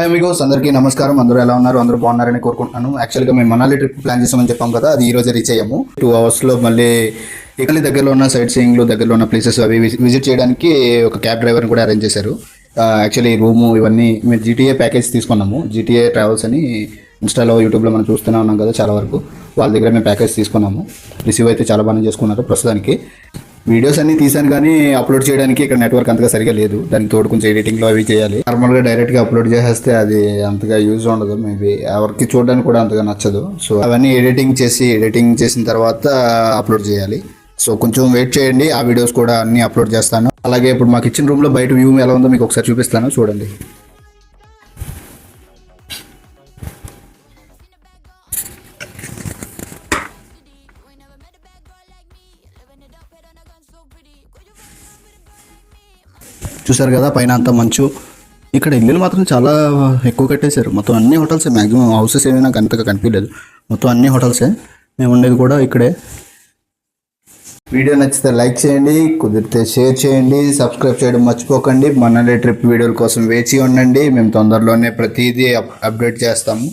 Amigos అందరికీ నమస్కారం. అందరూ ఎలా ఉన్నారు? అందరూ బాగున్నారని కోరుకుంటున్నాను. యాక్చువల్గా మేము మనాలి ట్రిప్ ప్లాన్ చేసామని చెప్పాం కదా, అది ఈ రోజే రీచ్ అయ్యాము. 2 అవర్స్లో మళ్ళీ ఇక్కడ దగ్గరలో ఉన్న సైట్ సీయింగ్లు, దగ్గరలో ఉన్న ప్లేసెస్ అవి విజిట్ చేయడానికి ఒక క్యాబ్ డ్రైవర్ని కూడా అరేంజ్ చేశారు. యాక్చువల్లీ రూము ఇవన్నీ మేము జీటీఏ ప్యాకేజ్ తీసుకున్నాము. జీటీఏ ట్రావెల్స్ అని ఇన్స్టాలో, యూట్యూబ్లో మనం చూస్తూనే ఉన్నాం కదా చాలా వరకు. వాళ్ళ దగ్గర మేము ప్యాకేజ్ తీసుకున్నాము. రిసీవ్ అయితే చాలా బాగా చేసుకున్నారు. ప్రస్తుతానికి వీడియోస్ అన్ని తీసాను కానీ అప్లోడ్ చేయడానికి ఇక్కడ నెట్వర్క్ అంతగా సరిగా లేదు. దానికి తోడు కొంచెం ఎడిటింగ్లో అవి చేయాలి. నార్మల్గా డైరెక్ట్గా అప్లోడ్ చేసేస్తే అది అంతగా యూజ్ ఉండదు, మేబీ ఎవరికి చూడడానికి కూడా అంతగా నచ్చదు. సో అవన్నీ ఎడిటింగ్ చేసిన తర్వాత అప్లోడ్ చేయాలి. సో కొంచెం వెయిట్ చేయండి, ఆ వీడియోస్ కూడా అన్ని అప్లోడ్ చేస్తాను. అలాగే ఇప్పుడు మాకు ఇచ్చిన రూమ్లో బయట వ్యూ ఎలా ఉందో మీకు ఒకసారి చూపిస్తాను, చూడండి. చూసారు కదా పైన అంతా మంచు. ఇక్కడ ఇల్లులు మాత్రం చాలా ఎక్కువ కట్టేశారు. మొత్తం అన్ని హోటల్సే, మ్యాక్సిమం హౌసెస్ ఏమైనా అంతగా కనిపించలేదు. మొత్తం అన్ని హోటల్సే. మేము ఉండేది కూడా ఇక్కడే. వీడియో నచ్చితే లైక్ చేయండి, కుదిరితే షేర్ చేయండి, సబ్స్క్రైబ్ చేయడం మర్చిపోకండి. మనాలి ట్రిప్ వీడియోల కోసం వేచి ఉండండి. మేము తొందరలోనే ప్రతిదీ అప్డేట్ చేస్తాము.